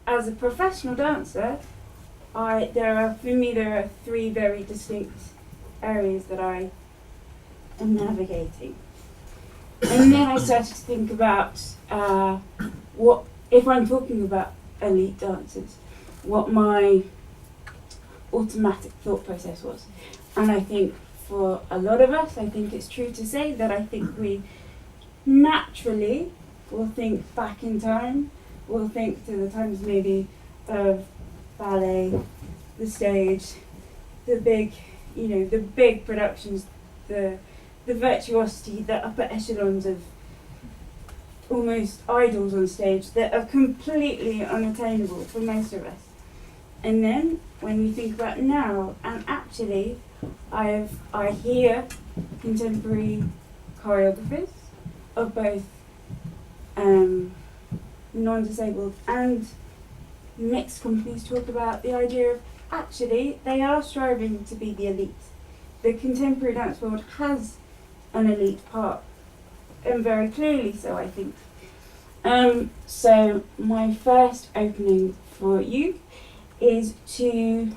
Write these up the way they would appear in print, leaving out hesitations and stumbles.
as a professional dancer, there are three very distinct areas that I am navigating. And then I started to think about what, if I'm talking about elite dancers, what my automatic thought process was. And I think for a lot of us, I think it's true to say that I think we naturally will think back in time, we'll think to the times maybe of ballet, the stage, the big, the big productions, the virtuosity, the upper echelons of almost idols on stage that are completely unattainable for most of us. And then when we think about now, and actually I hear contemporary choreographers of both non-disabled and mixed companies talk about the idea of actually they are striving to be the elite. The contemporary dance world has an elite part, and very clearly so, I think. So my first opening for you is to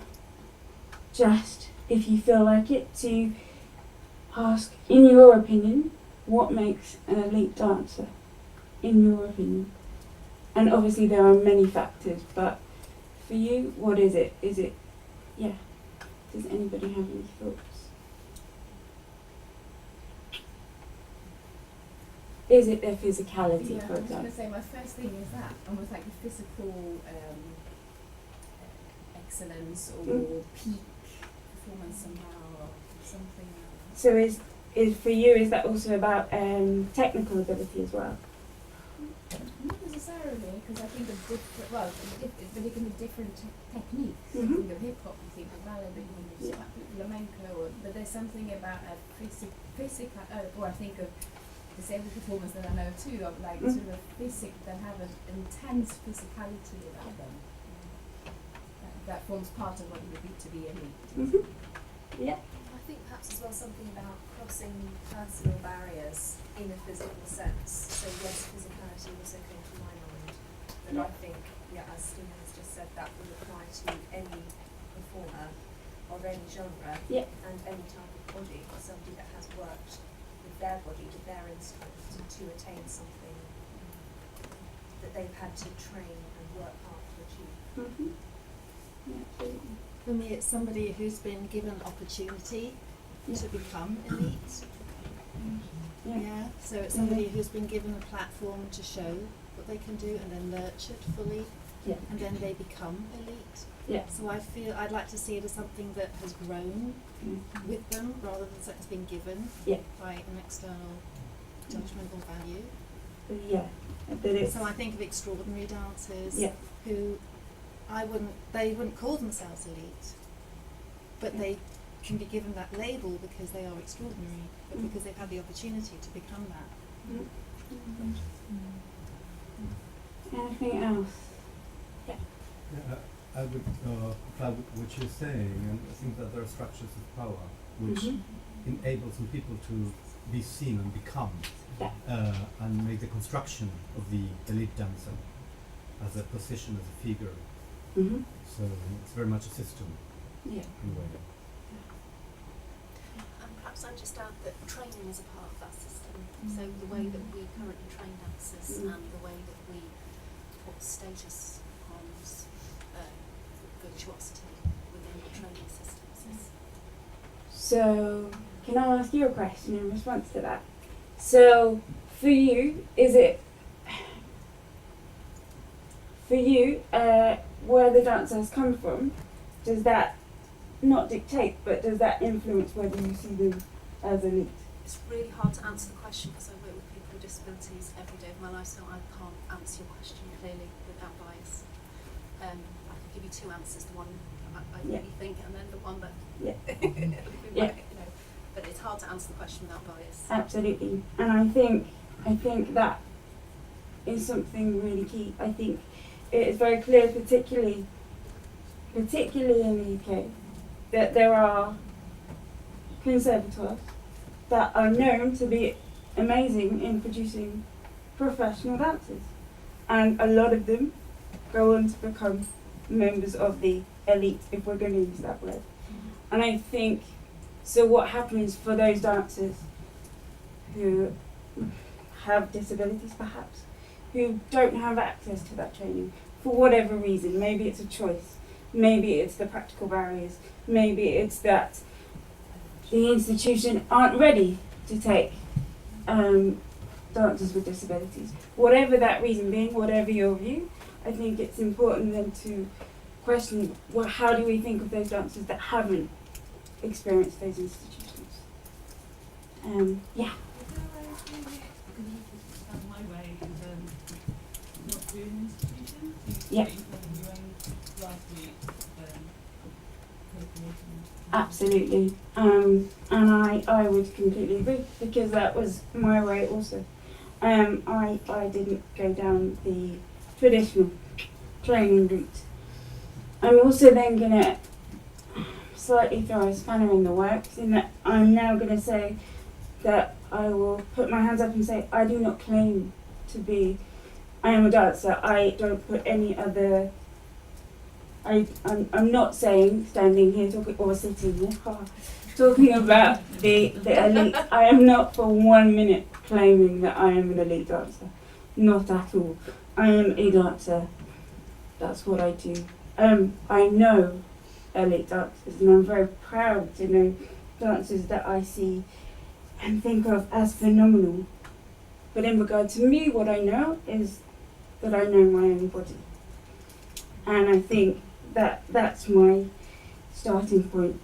just, if you feel like it, to ask, in your opinion, what makes an elite dancer, in your opinion? And obviously there are many factors, but for you, what is it? Does anybody have any thoughts? Is it their physicality, Yeah, for I was going example? to say my first thing is that, almost like the physical excellence or peak performance somehow, or something. So is for you, is that also about technical ability as well? Not necessarily, because I think of different, but it can be different techniques. Mhm. You think of hip hop, you think of ballet, but you think of flamenco, but there's something about a physical, or I think of disabled performers that I know too, of like sort of that have an intense physicality about them. That forms part of what it would be to be elite. Mm-hmm. Yeah. I think perhaps as well something about crossing personal barriers in a physical sense. So yes, physicality also came to my mind, but I think, as Stephen has just said, that will apply to any performer of any genre and any type of body, somebody that has worked with their body, with their instrument to attain something that they've had to train and work hard to achieve. Mm-hmm. Yeah, absolutely. For me, it's somebody who's been given opportunity to become elite. Yeah. So it's somebody who's been given a platform to show what they can do and then nurtured fully, and then they become elite. Yeah. So I feel I'd like to see it as something that has grown with them rather than something that's been given by an external judgment or value. Yeah. But it's So I think of extraordinary dancers who they wouldn't call themselves elite, but they can be given that label because they are extraordinary, but because they've had the opportunity to become that. Anything else? Yeah, I would apply what you're saying, and I think that there are structures of power which enable some people to be seen and become, and make the construction of the elite dancer as a position, as a figure. So it's very much a system in a way. And perhaps I'd just add that training is a part of that system. So the way that we currently train dancers and the way that we put status on virtuosity within the training systems. So, can I ask you a question in response to that? So, for you, where the dancer has come from, does that not dictate, but does that influence whether you see them as elite? It's really hard to answer the question because I work with people with disabilities every day of my life, so I can't answer your question clearly without bias. I can give you two answers, the one I really think and then the one that but it's hard to answer the question without bias. Absolutely. And I think that is something really key. I think it is very clear, particularly in the UK, that there are conservatoires that are known to be amazing in producing professional dancers. And a lot of them go on to become members of the elite, if we're going to use that word. And I think, so what happens for those dancers who have disabilities perhaps, who don't have access to that training for whatever reason? Maybe it's a choice, maybe it's the practical barriers, maybe it's that the institution aren't ready to take dancers with disabilities. Whatever that reason being, whatever your view, I think it's important then to question, well, how do we think of those dancers that haven't experienced those institutions? Yeah. My way is not doing institution. Yeah. Last week, Absolutely. And I would completely agree, because that was my way also. I didn't go down the traditional training route. I'm also then going to slightly throw a spanner in the works, in that I'm now going to say that I will put my hands up and say I do not claim to be, I am a dancer. I don't put any other, I'm not saying, standing here talking, or sitting here, talking about the elite. I am not for 1 minute claiming that I am an elite dancer. Not at all. I am a dancer. That's what I do. I know elite dancers, and I'm very proud to know dancers that I see and think of as phenomenal. But in regard to me, what I know is that I know my own body. And I think that that's my starting point.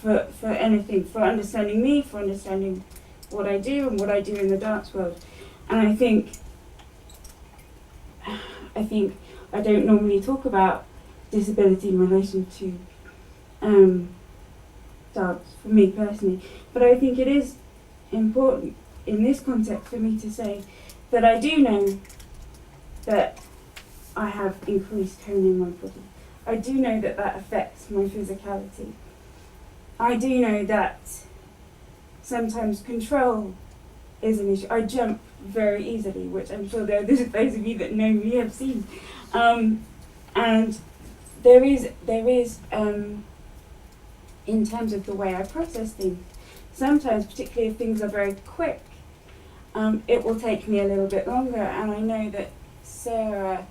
For anything, for understanding me, for understanding what I do and what I do in the dance world. And I think I don't normally talk about disability in relation to dance, for me personally, but I think it is important in this context for me to say that I do know that I have increased tone in my body. I do know that that affects my physicality. I do know that sometimes control is an issue. I jump very easily, which I'm sure those of you that know me have seen. And there is in terms of the way I process things, sometimes, particularly if things are very quick, it will take me a little bit longer. And I know that Sarah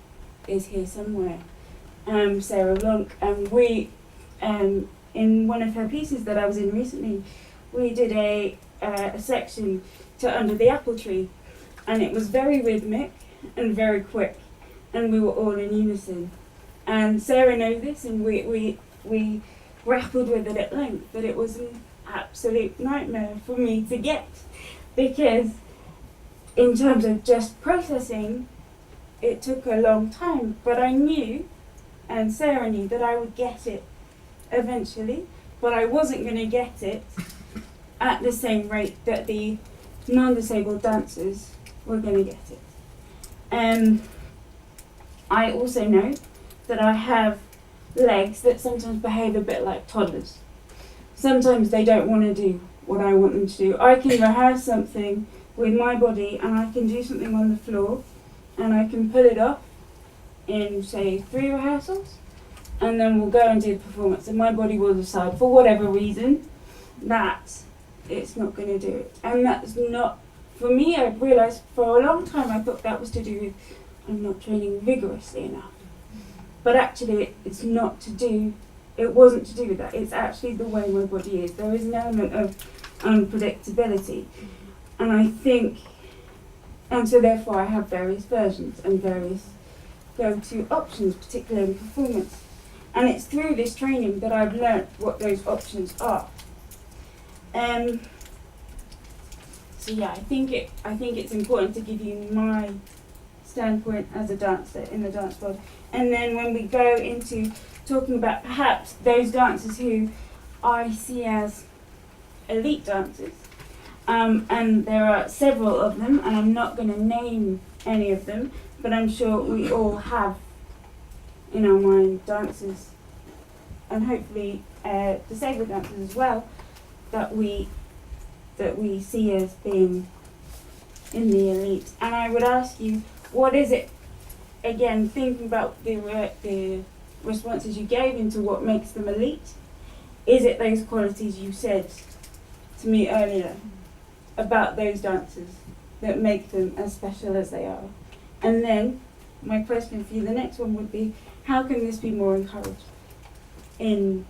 is here somewhere, Sarah Blanc, and we, in one of her pieces that I was in recently, we did a section to Under the Apple Tree, and it was very rhythmic and very quick, and we were all in unison. And Sarah knows this, and we grappled with it at length, that it was an absolute nightmare for me to get, because in terms of just processing, it took a long time, but I knew, and Sarah knew, that I would get it eventually, but I wasn't going to get it at the same rate that the non-disabled dancers were going to get it. I also know that I have legs that sometimes behave a bit like toddlers. Sometimes they don't want to do what I want them to do. I can rehearse something with my body, and I can do something on the floor, and I can pull it off in, say, 3 rehearsals, and then we'll go and do the performance, and my body will decide, for whatever reason, that it's not going to do it. And that's not, for me, I realised for a long time I thought that was to do with I'm not training vigorously enough. But actually it's not to do, it wasn't to do with that. It's actually the way my body is. There is an element of unpredictability. And I think, and so therefore I have various versions and various go-to options, particularly in performance. And it's through this training that I've learnt what those options are. So yeah, I think it's important to give you my standpoint as a dancer in the dance world. And then when we go into talking about perhaps those dancers who I see as elite dancers, and there are several of them, and I'm not going to name any of them, but I'm sure we all have in our mind dancers, and hopefully disabled dancers as well, that we see as being in the elite. And I would ask you, what is it again, thinking about the responses you gave into what makes them elite, is it those qualities you said to me earlier about those dancers that make them as special as they are? And then my question for you, the next one would be, how can this be more encouraged in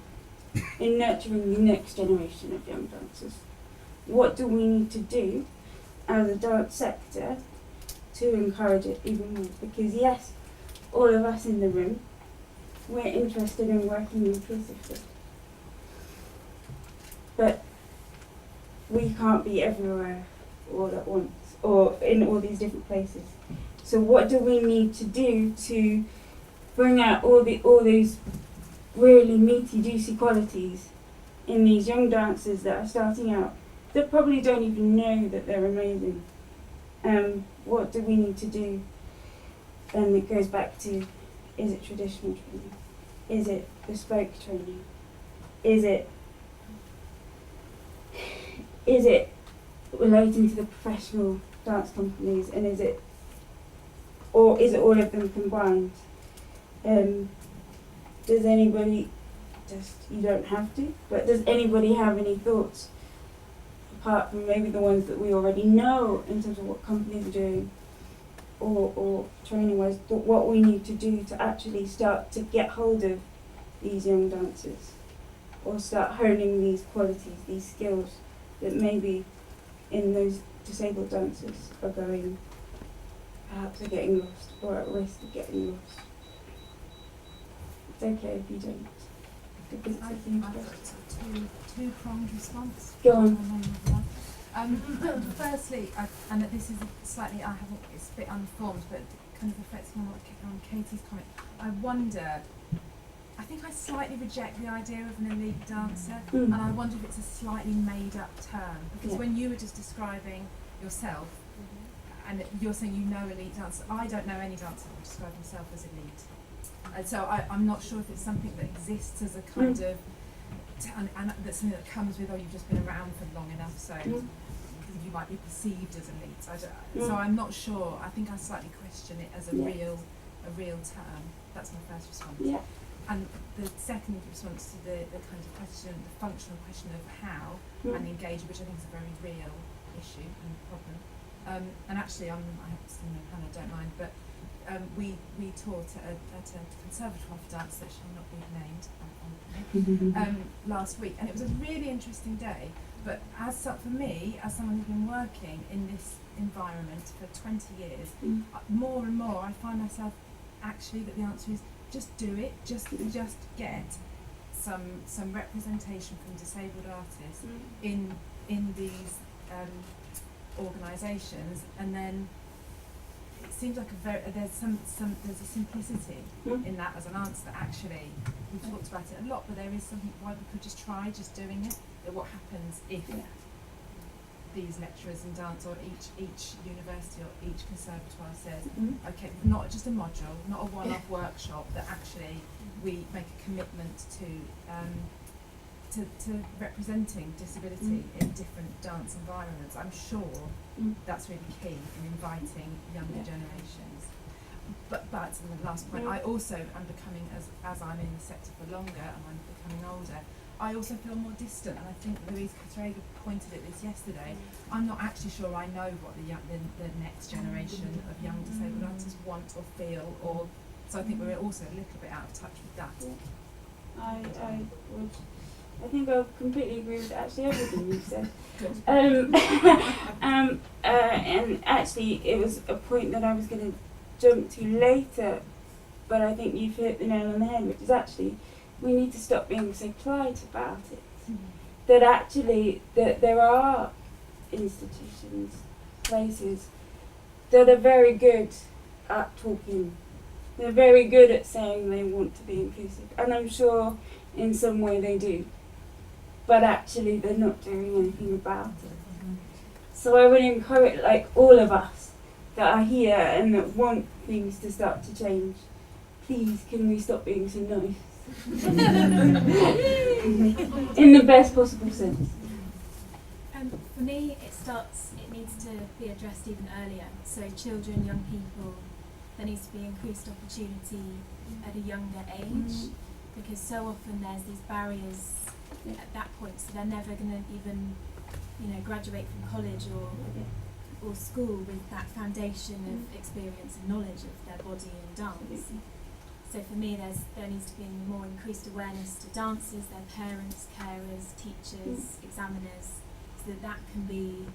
nurturing the next generation of young dancers? What do we need to do as a dance sector to encourage it even more? Because yes, all of us in the room, we're interested in working inclusively, but we can't be everywhere all at once or in all these different places. So what do we need to do to bring out all these really meaty, juicy qualities in these young dancers that are starting out, that probably don't even know that they're amazing? What do we need to do? And it goes back to, is it traditional training? Is it bespoke training? Is it relating to the professional dance companies, and is it all of them combined? Does anybody, you don't have to, but does anybody have any thoughts, apart from maybe the ones that we already know in terms of what companies are doing, or training-wise, what we need to do to actually start to get hold of these young dancers, or start honing these qualities, these skills that maybe in those disabled dancers are perhaps getting lost, or at risk of getting lost? It's okay if you don't, because it's a huge I've question. got two-pronged response. Go on. Firstly, and this is slightly, it's a bit unformed, but kind of reflecting on Katie's comment, I wonder, I think I slightly reject the idea of an elite dancer, and I wonder if it's a slightly made-up term, because when you were just describing yourself, and you're saying you know elite dancers, I don't know any dancer who would describe himself as elite. And so I'm not sure if it's something that exists as a kind of, and that's something that comes with, you've just been around for long enough, so you might be perceived as elite. So I'm not sure. I think I slightly question it as a real term. That's my first response. Yeah. And the second response to the kind of question, the functional question of how and engage, which I think is a very real issue and problem. And actually, I have to say, Hannah, don't mind, but we taught at a conservatoire for dance that shall not be named last week, and it was a really interesting day. But for me, as someone who's been working in this environment for 20 years, more and more I find myself actually that the answer is just do it, just get some representation from disabled artists in these organisations, and then it seems like there's a simplicity in that as an answer, that actually we've talked about it a lot, but there is something why we could just try doing it. That what happens if these lecturers in dance, or each university or each conservatoire says, okay, not just a module, not a one-off workshop, that actually we make a commitment to representing disability in different dance environments. I'm sure that's really key in inviting younger generations. But and the last point, I also am becoming, as I'm in the sector for longer and I'm becoming older, I also feel more distant, and I think Louise Catrega pointed at this yesterday. I'm not actually sure I know what the next generation of young disabled artists want or feel, so I think we're also a little bit out of touch with that. I think I completely agree with actually everything you said. And actually, it was a point that I was going to jump to later, but I think you've hit the nail on the head, which is actually we need to stop being so polite about it. That actually, that there are institutions, places that are very good at talking. They're very good at saying they want to be inclusive, and I'm sure in some way they do. But actually, they're not doing anything about it. So I would encourage, like all of us that are here and that want things to start to change, please, can we stop being so nice? In the best possible sense. For me, it needs to be addressed even earlier. So children, young people, there needs to be increased opportunity at a younger age, because so often there's these barriers at that point, so they're never going to even, graduate from college or school with that foundation of experience and knowledge of their body and dance. So for me, there needs to be more increased awareness to dancers, their parents, carers, teachers, examiners, so that can be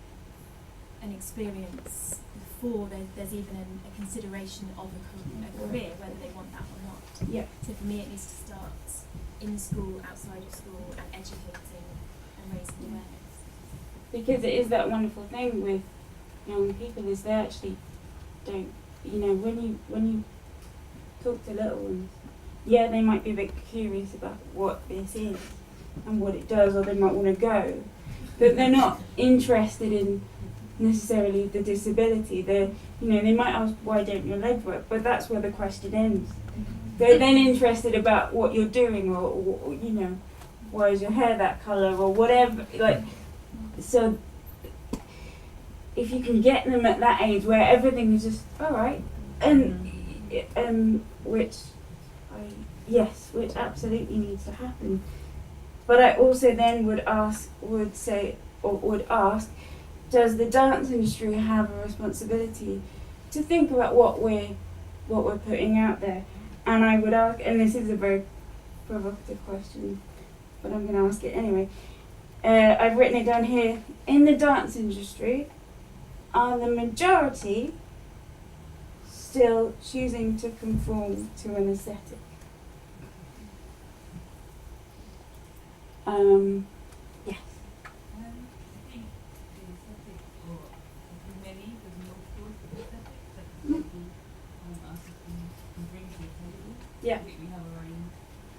an experience before there's even a consideration of a career, whether they want that or not. Yeah. So for me, it needs to start in school, outside of school, and educating and raising awareness. Because it is that wonderful thing with young people is they actually don't, when you talk to little ones, yeah, they might be a bit curious about what this is and what it does, or they might want to go, but they're not interested in necessarily the disability. They might ask, why don't your legs work? But that's where the question ends. They're then interested about what you're doing, or why is your hair that colour, or whatever. So if you can get them at that age where everything is just all right, which absolutely needs to happen. But I also then would ask, does the dance industry have a responsibility to think about what we're putting out there? And I would ask, and this is a very provocative question, but I'm going to ask it anyway. I've written it down here. In the dance industry, are the majority still choosing to conform to an aesthetic? Yes. I think the aesthetic, or many, there's multiple aesthetics that people us can bring to the table. Yeah. I think we have our own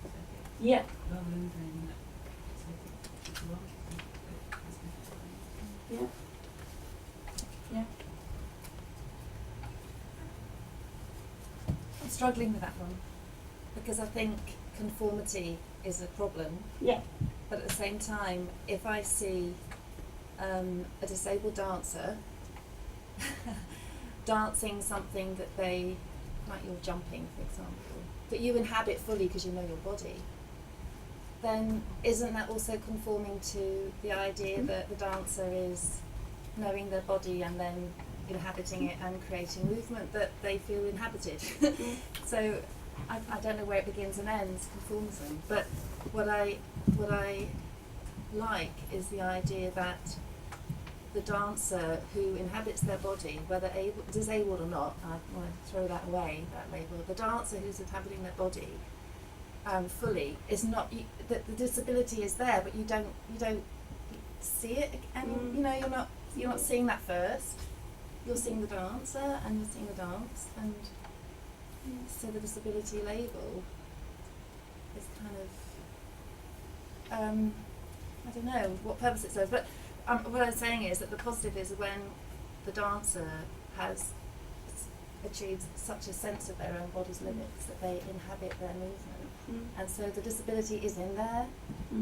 aesthetic. Yeah. Rather than saying that aesthetic is wrong, it's different. Yeah. Yeah. I'm struggling with that one because I think conformity is a problem. Yeah. But at the same time, if I see a disabled dancer dancing something that they, like you're jumping, for example, that you inhabit fully because you know your body, then isn't that also conforming to the idea that the dancer is knowing their body and then inhabiting it and creating movement that they feel inhabited? So I don't know where it begins and ends, conformism. But what I like is the idea that the dancer who inhabits their body, whether disabled or not, I want to throw that away, that label, the dancer who's inhabiting their body fully is not, the disability is there, but you don't see it, and you're not seeing that first. You're seeing the dancer and you're seeing the dance, and so the disability label is kind of I don't know what purpose it serves, but what I'm saying is that the positive is when the dancer has achieved such a sense of their own body's limits that they inhabit their movement, and so the disability is in there,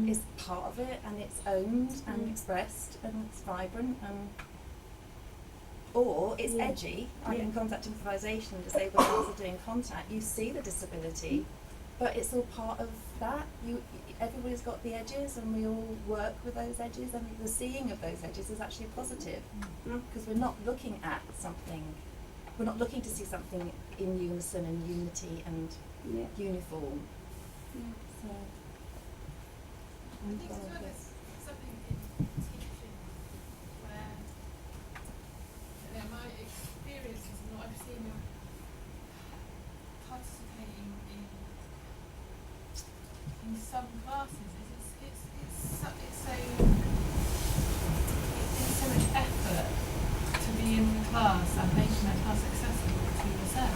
is part of it, and it's owned and expressed, and it's vibrant, and or it's edgy, like in contact improvisation, disabled dancers doing contact, you see the disability, but it's all part of that. Everybody's got the edges, and we all work with those edges, and the seeing of those edges is actually positive, because we're not looking at something, we're not looking to see something in unison and unity and uniform. So, I think as well as something in teaching where my experience is what I've seen of participating in some classes is it's so much effort to be in the class and making that class accessible to yourself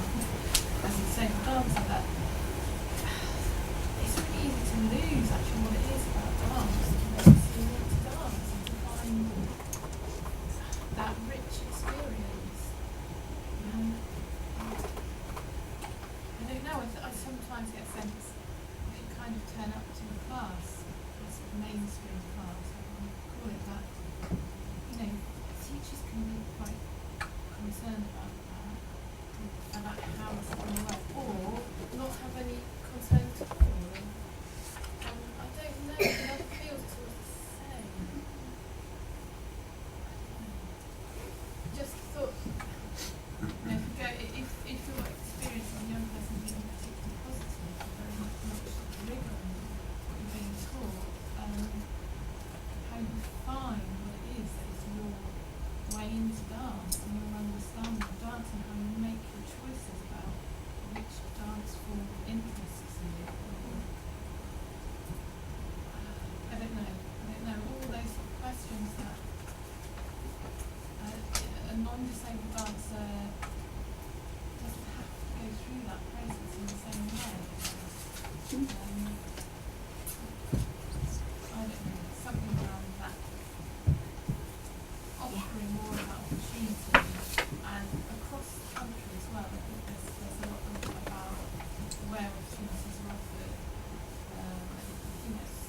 as a disabled dancer, that it's really easy to lose actually what it is about dance, because you want to dance and to find that rich experience. I don't know, I sometimes get a sense if you kind of turn up to a class, a sort of mainstream class, I would call it that, teachers can be quite concerned about that, with the about how it's going to work, or not have any concerns at all. I don't know, in other fields it's always the same. Just thought, if you go, if your experience of a young person being particularly positive, very much rigour in what you're being taught, how you find what it is that is your way into dance and your understanding of dance and how you make your choices about which dance form interests you. I don't know, all those sort of questions that a non-disabled dancer doesn't have to go through that process in the same way. I don't know, something around that, offering more of that opportunity, and across the country as well. I think there's a lot about where opportunities are offered. I think it's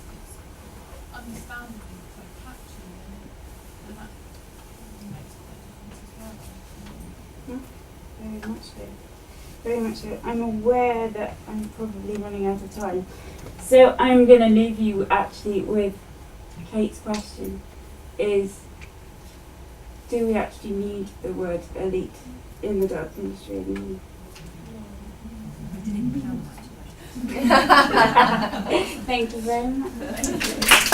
understandably quite patchy, and that makes quite a difference as well. Very much so. Very much so. I'm aware that I'm probably running out of time. So I'm going to leave you actually with Kate's question is, do we actually need the word elite in the dance industry anymore? Thank you very much.